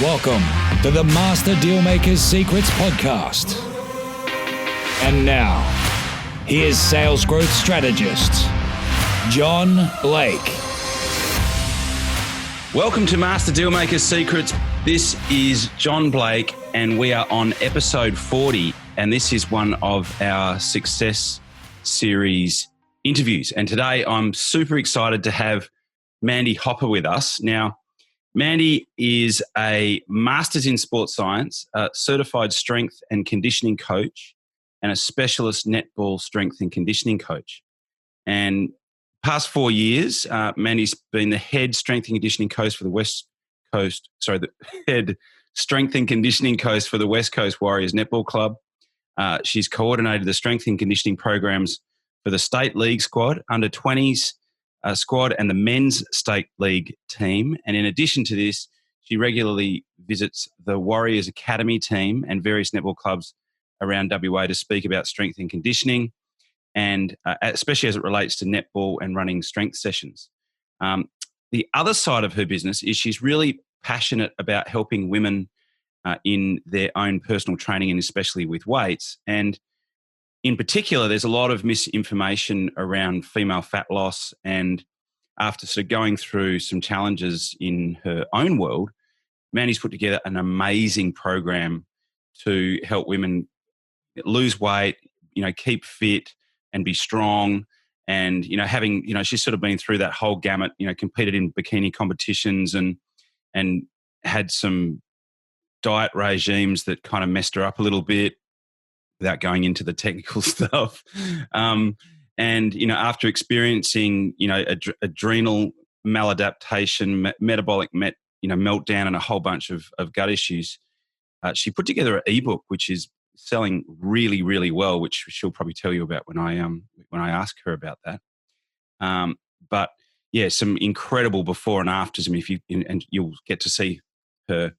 Welcome to the Master Dealmakers Secrets Podcast. And now, here's sales growth strategist, John Blake. Welcome to Master Dealmakers Secrets. This is John Blake, and we are on episode 40, and this is one of our Success Series interviews. And today I'm super excited to have Mandy Hopper with us. Now, Mandy is a Master's in Sports Science, a certified strength and conditioning coach, and a specialist netball strength and conditioning coach. And past 4 years, Mandy's been the head strength and conditioning coach for the the head strength and conditioning coach for the West Coast Warriors Netball Club. She's coordinated the strength and conditioning programs for the State League squad, under 20s squad, and the men's State League team. And in addition to this, she regularly visits the Warriors Academy team and various netball clubs around WA to speak about strength and conditioning, and especially as it relates to netball and running strength sessions. The other side of her business is she's really passionate about helping women in their own personal training, and especially with weights. And in particular, there's a lot of misinformation around female fat loss. And after sort of going through some challenges in her own world, Mandy's put together an amazing program to help women lose weight, keep fit and be strong. And, having, she's sort of been through that whole gamut, competed in bikini competitions and had some diet regimes that kind of messed her up a little bit, without going into the technical stuff. And, after experiencing, adrenal maladaptation, metabolic meltdown, and a whole bunch of gut issues, she put together an ebook, which is selling really, really well, which she'll probably tell you about when I ask her about that. But yeah, some incredible before and afters. I mean, and you'll get to see her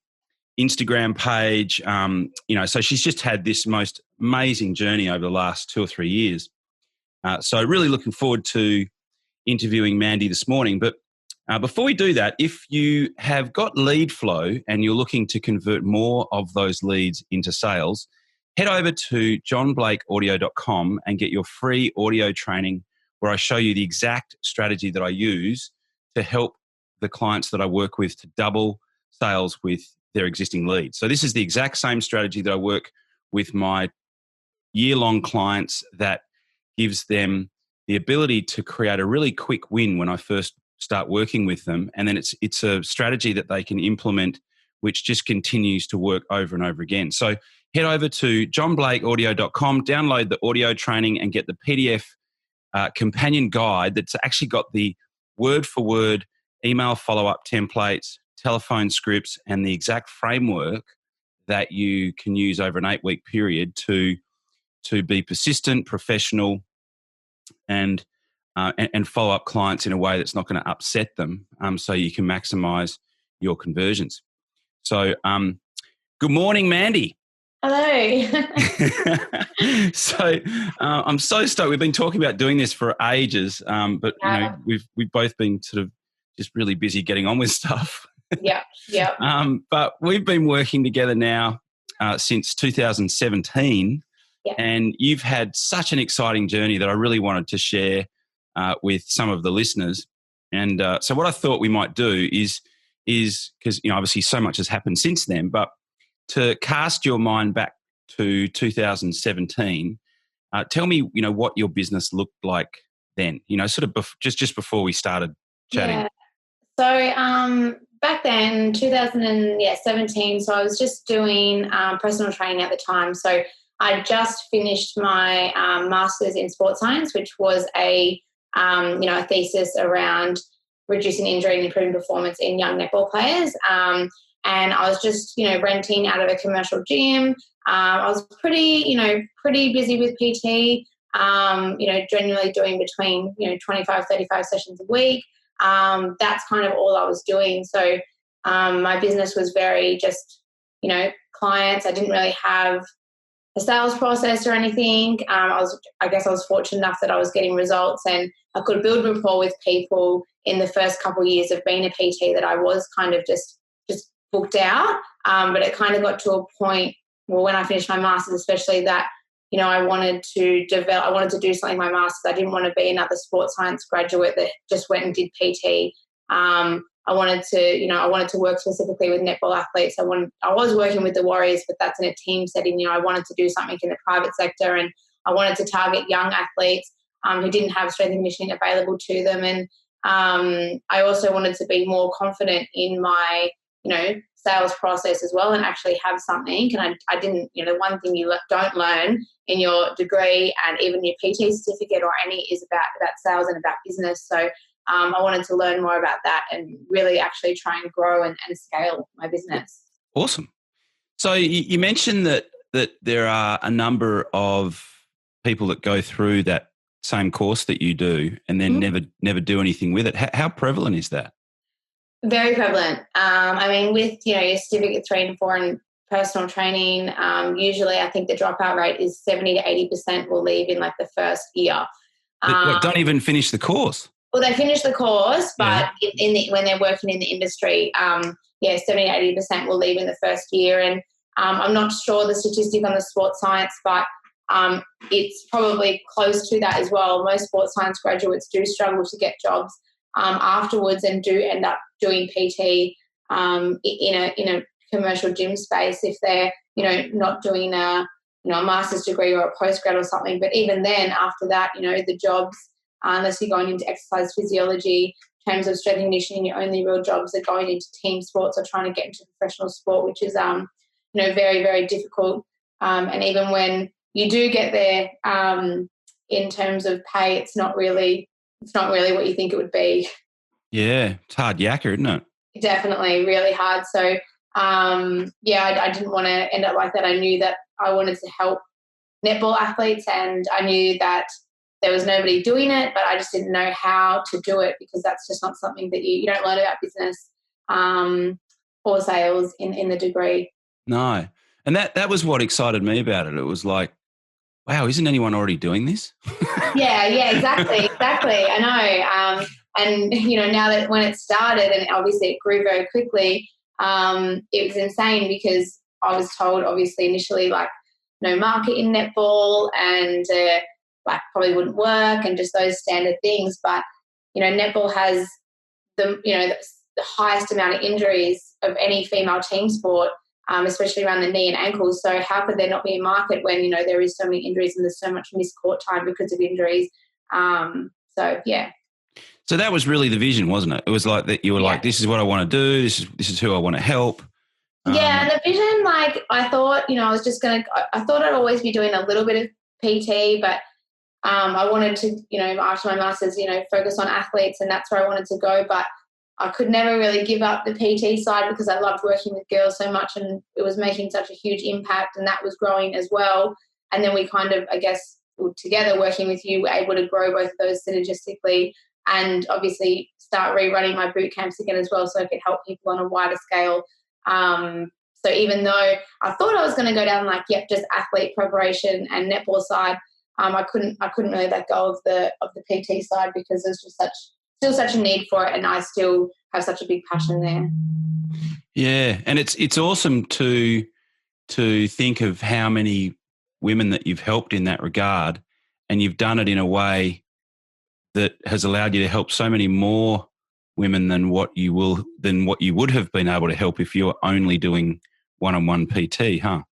Instagram page. So she's just had this most amazing journey over the last 2 or 3 years. So really looking forward to interviewing Mandy this morning. But before we do that, if you have got lead flow and you're looking to convert more of those leads into sales, head over to johnblakeaudio.com and get your free audio training where I show you the exact strategy that I use to help the clients that I work with to double sales with their existing leads. So this is the exact same strategy that I work with my year-long clients, that gives them the ability to create a really quick win when I first start working with them. And then it's a strategy that they can implement, which just continues to work over and over again. So head over to johnblakeaudio.com, download the audio training and get the PDF companion guide that's actually got the word-for-word email follow-up templates, telephone scripts, and the exact framework that you can use over an 8-week period to be persistent, professional, and follow up clients in a way that's not going to upset them, so you can maximize your conversions. So, good morning, Mandy. Hello. So, I'm so stoked. We've been talking about doing this for ages, but we've both been sort of just really busy getting on with stuff. Yeah. But we've been working together now since 2017, and you've had such an exciting journey that I really wanted to share with some of the listeners. And so what I thought we might do is because obviously so much has happened since then, but to cast your mind back to 2017, tell me what your business looked like then. Sort of just before we started chatting. Yeah. So back then, 2017, so I was just doing personal training at the time. So I just finished my Master's in Sports Science, which was a thesis around reducing injury and improving performance in young netball players. And I was just, renting out of a commercial gym. I was pretty busy with PT, generally doing between, 25, 35 sessions a week. That's kind of all I was doing. So my business was very just, clients. I didn't really have a sales process or anything. I guess I was fortunate enough that I was getting results and I could build rapport with people in the first couple of years of being a PT, that I was kind of just booked out. But it kind of got to a point, well, when I finished my master's especially, that, I wanted to do something in my master's. I didn't want to be another sports science graduate that just went and did PT. I wanted to work specifically with netball athletes. I was working with the Warriors, but that's in a team setting. I wanted to do something in the private sector, and I wanted to target young athletes who didn't have strength and conditioning available to them. And I also wanted to be more confident in my, sales process as well, and actually have something. And I didn't, one thing you don't learn in your degree and even your PT certificate or any is about sales and about business. So I wanted to learn more about that and really actually try and grow and scale my business. Awesome. So you mentioned that there are a number of people that go through that same course that you do and then never do anything with it. How prevalent is that? Very prevalent. With, your certificate 3 and 4 in personal training, usually I think the dropout rate is 70 to 80% will leave in like the first year. Don't even finish the course. Well, they finish the course, but when they're working in the industry, 70 to 80% will leave in the first year. And I'm not sure the statistic on the sports science, but it's probably close to that as well. Most sports science graduates do struggle to get jobs afterwards and do end up doing PT in a commercial gym space if they're, not doing a master's degree or a postgrad or something. But even then, after that, the jobs, unless you're going into exercise physiology, in terms of strength and conditioning, your only real jobs are going into team sports or trying to get into professional sport, which is, very, very difficult. And even when you do get there, in terms of pay, it's not really what you think it would be. Yeah, it's hard yakka, isn't it? Definitely, really hard. So, I didn't want to end up like that. I knew that I wanted to help netball athletes, and I knew that there was nobody doing it, but I just didn't know how to do it because that's just not something that you don't learn about business or sales in the degree. No. And that was what excited me about it. It was like, wow, isn't anyone already doing this? Yeah, exactly. I know. And, now that when it started and obviously it grew very quickly, it was insane because I was told obviously initially like no market in netball and probably wouldn't work and just those standard things. But, netball has the highest amount of injuries of any female team sport, especially around the knee and ankles. So how could there not be a market when, there is so many injuries and there's so much missed court time because of injuries? So that was really the vision, wasn't it? It was like that you were like, this is what I want to do. This is who I want to help. The vision, I thought, I thought I'd always be doing a little bit of PT, but I wanted to, after my master's, focus on athletes, and that's where I wanted to go. But I could never really give up the PT side because I loved working with girls so much and it was making such a huge impact, and that was growing as well. And then we kind of, I guess, together working with you, were able to grow both of those synergistically and obviously start rerunning my boot camps again as well so I could help people on a wider scale. So even though I thought I was going to go down just athlete preparation and netball side, I couldn't really let go of the PT side because there's just still such a need for it, and I still have such a big passion there. Yeah, and it's awesome to think of how many women that you've helped in that regard, and you've done it in a way that has allowed you to help so many more women than what you would have been able to help if you were only doing one-on-one PT, huh?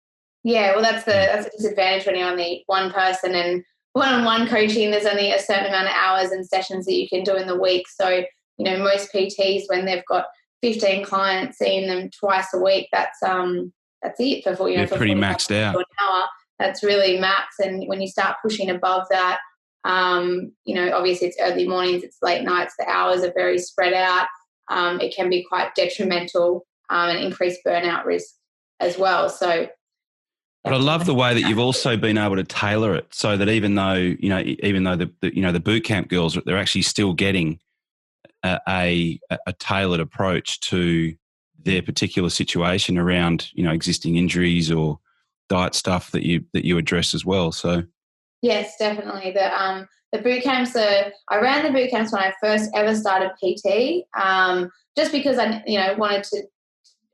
Yeah, well, that's a disadvantage when you're only one person, and one-on-one coaching, there's only a certain amount of hours and sessions that you can do in the week. So, most PTs, when they've got 15 clients, seeing them twice a week, that's it for They're pretty maxed out. An hour. That's really max. And when you start pushing above that, obviously it's early mornings, it's late nights, the hours are very spread out. It can be quite detrimental and increase burnout risk as well. So, but I love the way that you've also been able to tailor it so that even though the boot camp girls, they're actually still getting a tailored approach to their particular situation around, existing injuries or diet stuff that you address as well. So yes, definitely. The boot camps I ran the boot camps when I first ever started PT, just because I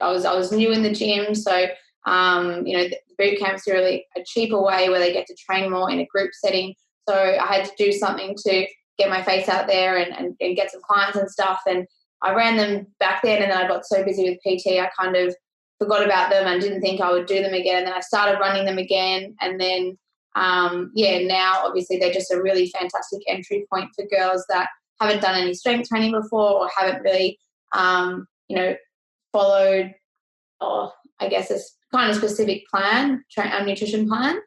I was new in the gym, so the boot camps are really a cheaper way where they get to train more in a group setting. So I had to do something to get my face out there and get some clients and stuff. And I ran them back then, and then I got so busy with PT, I kind of forgot about them and didn't think I would do them again. And then I started running them again. And then, now obviously they're just a really fantastic entry point for girls that haven't done any strength training before or haven't really, followed, I guess, a kind of specific plan, nutrition plan,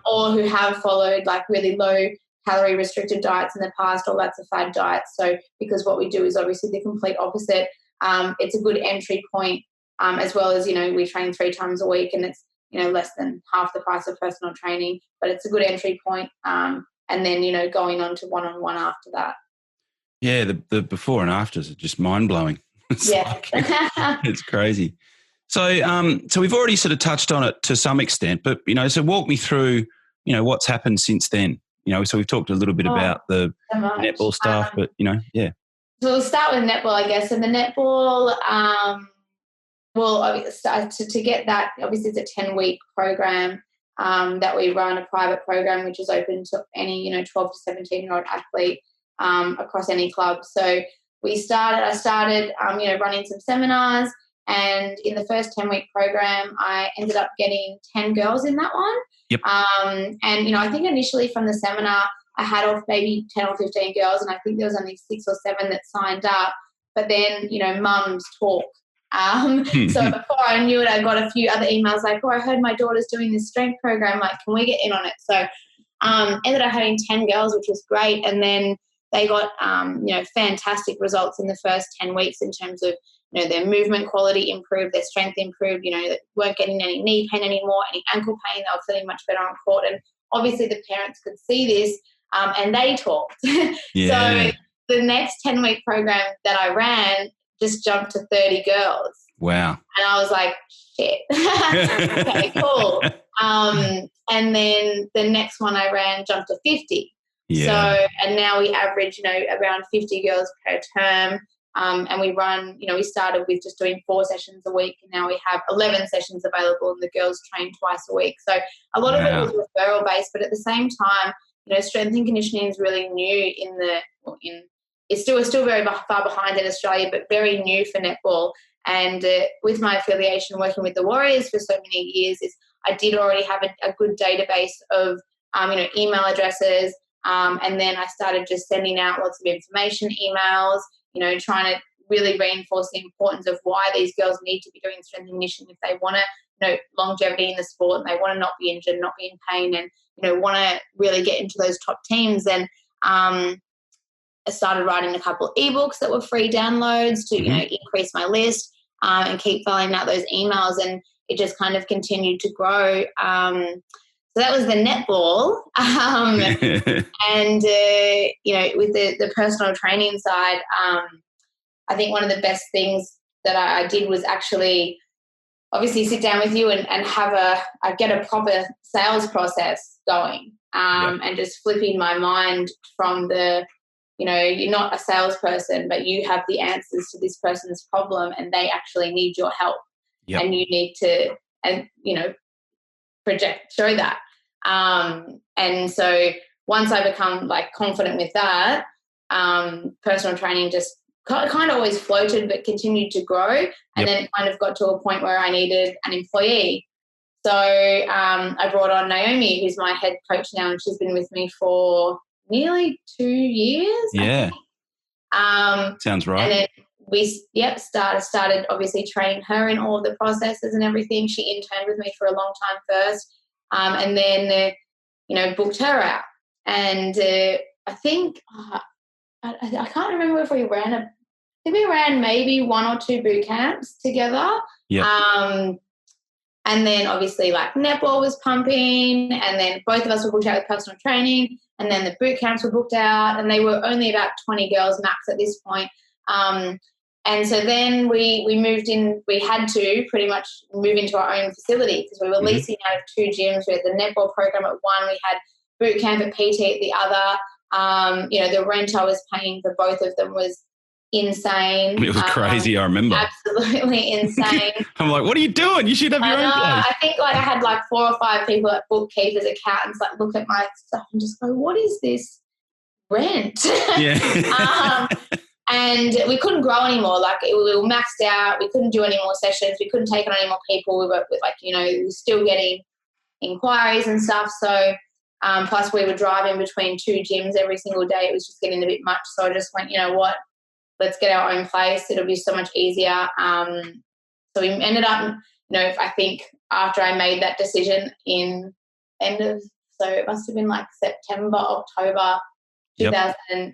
or who have followed like really low calorie restricted diets in the past, or lots of fad diets. So because what we do is obviously the complete opposite. It's a good entry point, as well as, we train 3 times a week, and it's, less than half the price of personal training, but it's a good entry point. And then, going on to one-on-one after that. Yeah, the before and afters are just mind-blowing. It's crazy. So we've already sort of touched on it to some extent, but, so walk me through, what's happened since then. So we've talked a little bit about the netball stuff, but, yeah. So we'll start with netball, I guess. And the netball, to get that, obviously it's a 10-week program that we run, a private program, which is open to any, 12 to 17-year-old athlete across any club. So I started, running some seminars, and in the first 10-week program, I ended up getting 10 girls in that one. Yep. And, I think initially from the seminar, I had off maybe 10 or 15 girls, and I think there was only 6 or 7 that signed up. But then, mums talk. So before I knew it, I got a few other emails like, I heard my daughter's doing this strength program. Like, can we get in on it? So ended up having 10 girls, which was great. And then they got, fantastic results in the first 10 weeks in terms of, their movement quality improved, their strength improved, they weren't getting any knee pain anymore, any ankle pain. They were feeling much better on court. And obviously the parents could see this, and they talked. Yeah. So the next 10-week program that I ran just jumped to 30 girls. Wow. And I was like, shit. Okay, cool. And then the next one I ran jumped to 50. Yeah. So, and now we average, around 50 girls per term. And we run, we started with just doing 4 sessions a week, and now we have 11 sessions available, and the girls train twice a week. So a lot of it was referral based, but at the same time, strength and conditioning is really new it's still very far behind in Australia, but very new for netball. And with my affiliation working with the Warriors for so many years, I did already have a good database of, email addresses. And then I started just sending out lots of information emails, trying to really reinforce the importance of why these girls need to be doing strength and conditioning if they want to, longevity in the sport, and they want to not be injured, not be in pain, and, want to really get into those top teams. And I started writing a couple of ebooks that were free downloads to, increase my list and keep filling out those emails. And it just kind of continued to grow. So that was the netball. And, with the personal training side, I think one of the best things that I did was actually obviously sit down with you and get a proper sales process going, and just flipping my mind from you're not a salesperson, but you have the answers to this person's problem, and they actually need your help. Yep. And you need to, show that. And so once I become confident with that, personal training just kind of always floated, but continued to grow. And then it kind of got to a point where I needed an employee. So I brought on Naomi, who's my head coach now, and she's been with me for nearly 2 years. Yeah. Sounds right. And then we started obviously training her in all of the processes and everything. She interned with me for a long time first, and then booked her out. And I think I can't remember if we ran we ran maybe 1 or 2 boot camps together. Yeah. And then obviously netball was pumping, and then both of us were booked out with personal training, and then the boot camps were booked out, and they were only about 20 girls max at this point. And so then we moved in. We had to pretty much move into our own facility because we were leasing out of 2 gyms. We had the netball program at one. We had boot camp at PT at the other. The rent I was paying for both of them was insane. It was crazy, I remember. absolutely insane. I'm like, what are you doing? You should have your own place. I think like I had like 4 or 5 people at bookkeepers, accountants, like look at my stuff and just go, what is this rent? Yeah. And we couldn't grow anymore. Like we were maxed out. We couldn't do any more sessions. We couldn't take on any more people. We were like, we were still getting inquiries and stuff. So plus we were driving between 2 gyms every single day. It was just getting a bit much. So I just went, you know what, let's get our own place. It'll be so much easier. So we ended up, I think after I made that decision so it must have been like September, October 2018.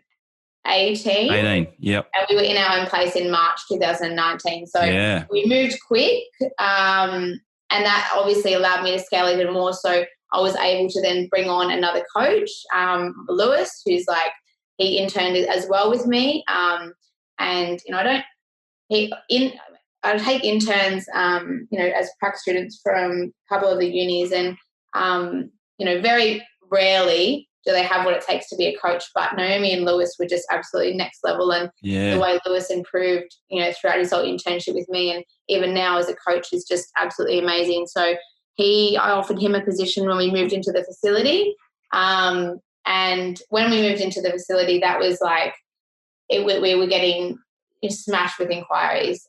18, yep. And we were in our own place in March 2019. So we moved quick, and that obviously allowed me to scale even more. So I was able to then bring on another coach, Lewis, who's like, he interned as well with me. And, I take interns, as prac students from a couple of the unis, and, very rarely do they have what it takes to be a coach. But Naomi and Lewis were just absolutely next level. And the way Lewis improved, throughout his whole internship with me and even now as a coach is just absolutely amazing. So I offered him a position when we moved into the facility. And when we moved into the facility, that was like, we were getting smashed with inquiries,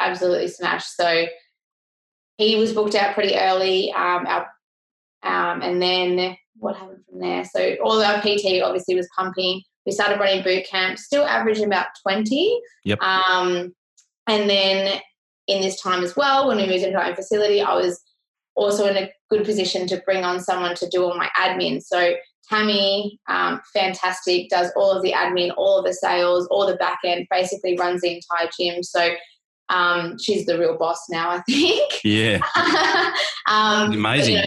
absolutely smashed. So he was booked out pretty early. And then what happened from there? So all our PT obviously was pumping. We started running boot camp, still averaging about 20. Yep. And then in this time as well, when we moved into our own facility, I was also in a good position to bring on someone to do all my admin. So Tammy, fantastic, does all of the admin, all of the sales, all the back end, basically runs the entire gym. So she's the real boss now, I think. Yeah. Amazing.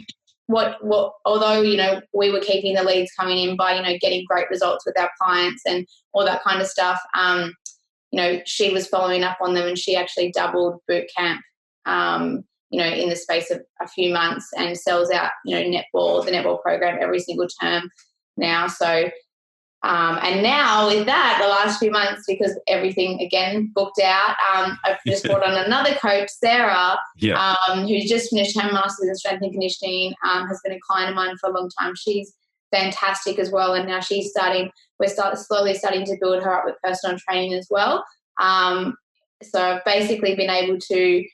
Although, we were keeping the leads coming in by, getting great results with our clients and all that kind of stuff, she was following up on them, and she actually doubled boot camp, in the space of a few months, and sells out, Netball, the Netball program every single term now. So, and now with that, the last few months, because everything again booked out, I've just brought on another coach, Sarah, who's just finished her master's in strength and conditioning, has been a client of mine for a long time. She's fantastic as well, and now we're slowly starting to build her up with personal training as well. So I've basically been able to,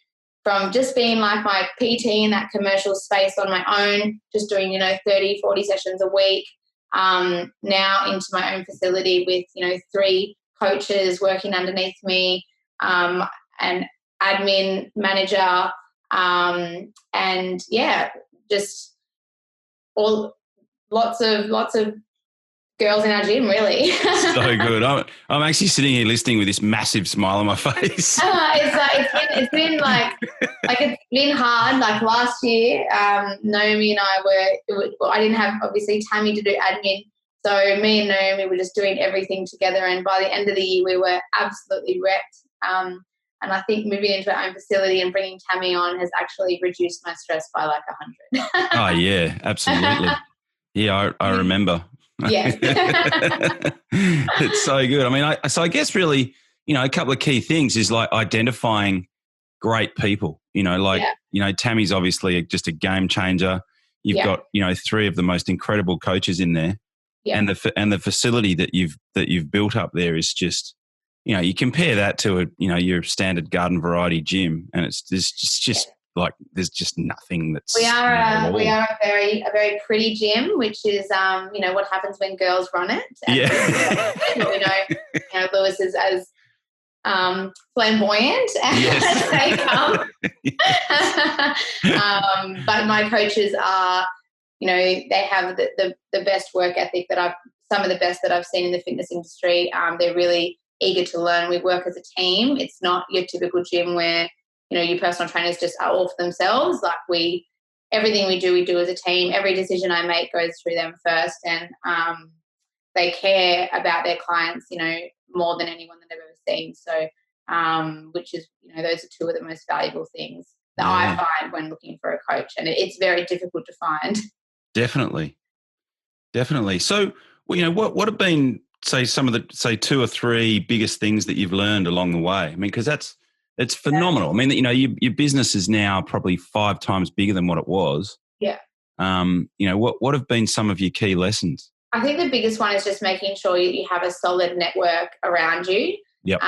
from just being like my PT in that commercial space on my own, just doing 30, 40 sessions a week, now into my own facility with 3 coaches working underneath me, an admin manager, and just lots of girls in our gym, really. So good. I'm actually sitting here listening with this massive smile on my face. It's been like it's been hard. Like last year, Naomi and I didn't have obviously Tammy to do admin, so me and Naomi were just doing everything together. And by the end of the year, we were absolutely wrecked. And I think moving into our own facility and bringing Tammy on has actually reduced my stress by like 100. Oh yeah, absolutely. Yeah, I remember. Yeah. It's so good. I mean, I guess really, a couple of key things is like identifying great people, Tammy's obviously just a game changer. You've got, 3 of the most incredible coaches in there. Yeah. And the facility that you've built up there is just, you compare that to your standard garden variety gym, and it's just like there's just nothing that's. We are a very pretty gym, which is what happens when girls run it. And Lewis is as flamboyant as they come. But my coaches are, they have the best work ethic some of the best that I've seen in the fitness industry. They're really eager to learn. We work as a team. It's not your typical gym where your personal trainers just are all for themselves. Like everything we do as a team. Every decision I make goes through them first, and they care about their clients, more than anyone that I've ever seen. So, which is, those are 2 of the most valuable things that I find when looking for a coach, and it's very difficult to find. Definitely. So, what have been, say, some of the 2 or 3 biggest things that you've learned along the way? I mean, because that's It's phenomenal. I mean, your business is now probably 5 times bigger than what it was. Yeah. What have been some of your key lessons? I think the biggest one is just making sure you have a solid network around you. Yep.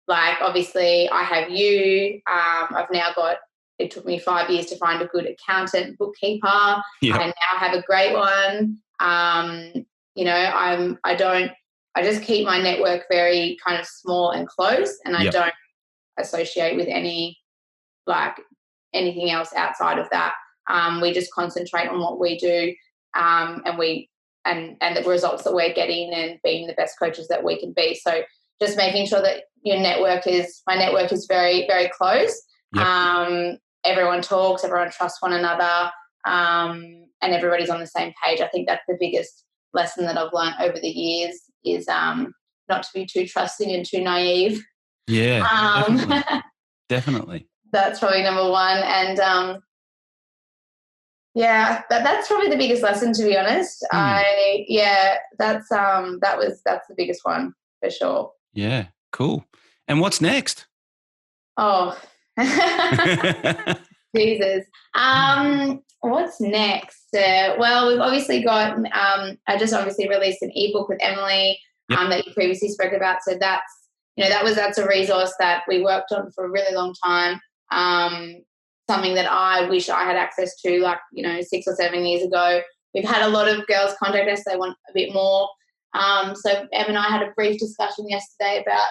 Like obviously I have you. I've now got, it took me 5 years to find a good accountant, bookkeeper. Yep. I now have a great one. I just keep my network very kind of small and close, and I Yep. don't associate with anything else outside of that. We just concentrate on what we do, and the results that we're getting and being the best coaches that we can be. So just making sure that my network is very, very close. Yep. Everyone talks, everyone trusts one another, and everybody's on the same page. I think that's the biggest lesson that I've learned over the years is not to be too trusting and too naive. Yeah, definitely. That's probably number one. And that's probably the biggest lesson, to be honest. That's the biggest one for sure. Yeah, cool. And what's next? Oh, Jesus. What's next? Well, we've obviously got, I just obviously released an ebook with Emily that you previously spoke about. So that's a resource that we worked on for a really long time. Something that I wish I had access to 6 or 7 years ago. We've had a lot of girls contact us. They want a bit more. So Em and I had a brief discussion yesterday about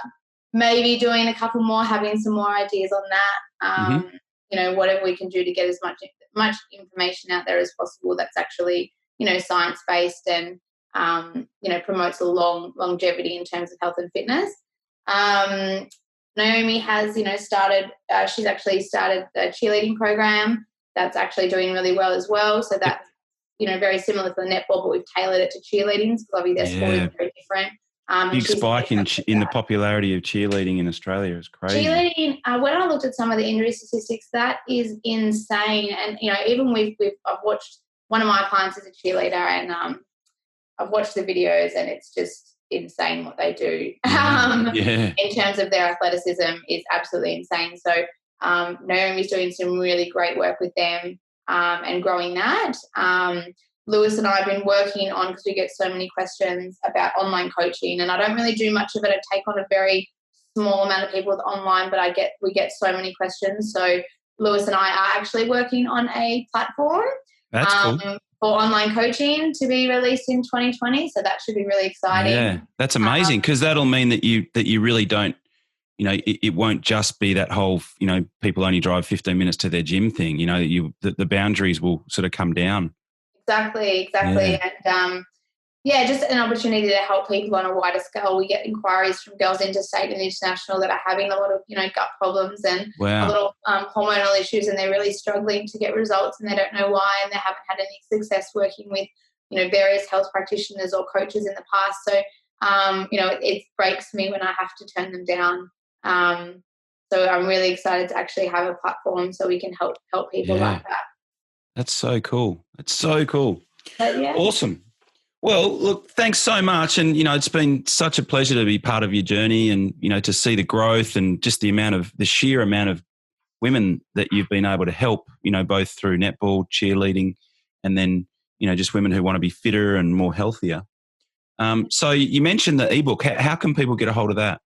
maybe doing a couple more, having some more ideas on that. Whatever we can do to get as much information out there as possible that's actually, science-based and, promotes a longevity in terms of health and fitness. Naomi has, she's actually started a cheerleading program that's actually doing really well as well. So that's, very similar to the netball, but we've tailored it to cheerleading because obviously their sport is very different. Big spike in the popularity of cheerleading in Australia is crazy. Cheerleading, when I looked at some of the injury statistics, that is insane. And, even I've watched, one of my clients is a cheerleader, and I've watched the videos, and it's just insane what they do. In terms of their athleticism is absolutely insane. So Naomi's doing some really great work with them and growing that. Lewis and I have been working on, because we get so many questions about online coaching, and I don't really do much of it. I take on a very small amount of people with online, but we get so many questions. So Lewis and I are actually working on a platform for online coaching to be released in 2020. So that should be really exciting. Yeah, that's amazing, because that'll mean that you really don't, it won't just be that whole, people only drive 15 minutes to their gym thing. The boundaries will sort of come down. Exactly. And just an opportunity to help people on a wider scale. We get inquiries from girls interstate and international that are having a lot of, gut problems and a lot of hormonal issues, and they're really struggling to get results, and they don't know why, and they haven't had any success working with, various health practitioners or coaches in the past. So, it breaks me when I have to turn them down. So I'm really excited to actually have a platform so we can help people like that. That's so cool. It's so cool. Awesome. Well, look, thanks so much. And, it's been such a pleasure to be part of your journey and, to see the growth and just the sheer amount of women that you've been able to help, both through netball, cheerleading, and then, just women who want to be fitter and more healthier. So you mentioned the ebook. How can people get a hold of that?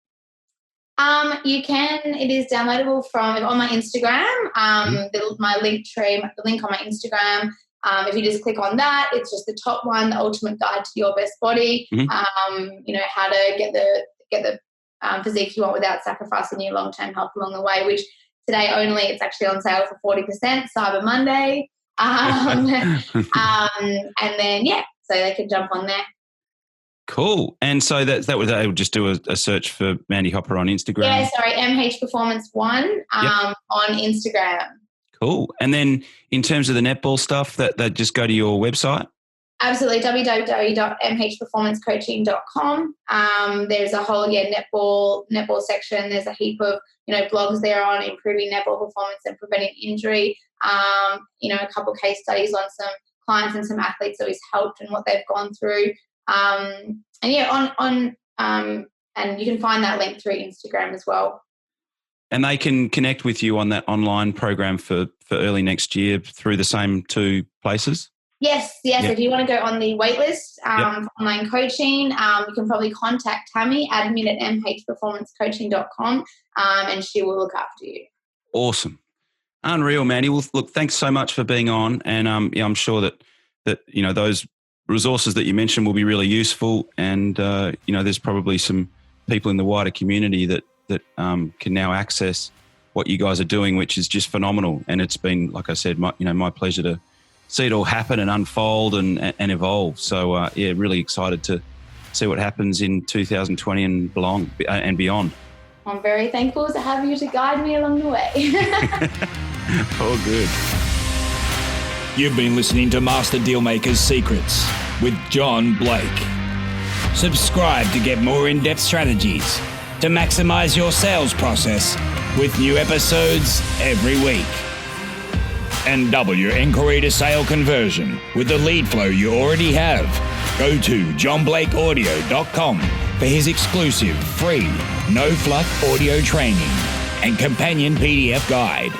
You can. It is downloadable on my Instagram. My link tree, the link on my Instagram. If you just click on that, it's just the top one, the ultimate guide to your best body. How to get the physique you want without sacrificing your long-term health along the way. Which today only, it's actually on sale for 40%, Cyber Monday. And then so they can jump on there. Cool. And so that would, they would just do a search for Mandy Hopper on Instagram. Yeah, sorry, MH Performance 1 on Instagram. Cool. And then in terms of the netball stuff, that just go to your website? Absolutely, www.mhperformancecoaching.com. There's a whole netball section. There's a heap of blogs there on improving netball performance and preventing injury. A couple of case studies on some clients and some athletes that we've helped and what they've gone through. And you can find that link through Instagram as well. And they can connect with you on that online program for early next year through the same two places? Yes. Yep. If you want to go on the waitlist Yep. for online coaching, you can probably contact Tammy, admin at mhperformancecoaching.com, and she will look after you. Awesome. Unreal, Mandy. Well, look, thanks so much for being on. And I'm sure that those resources that you mentioned will be really useful. And, there's probably some people in the wider community that can now access what you guys are doing, which is just phenomenal. And it's been, like I said, my pleasure to see it all happen and unfold and evolve. So, really excited to see what happens in 2020 and beyond. I'm very thankful to have you to guide me along the way. All good. You've been listening to Master Dealmaker's Secrets with John Blake. Subscribe to get more in-depth strategies to maximize your sales process with new episodes every week. And double your inquiry to sale conversion with the lead flow you already have. Go to johnblakeaudio.com for his exclusive free no-fluff audio training and companion PDF guide.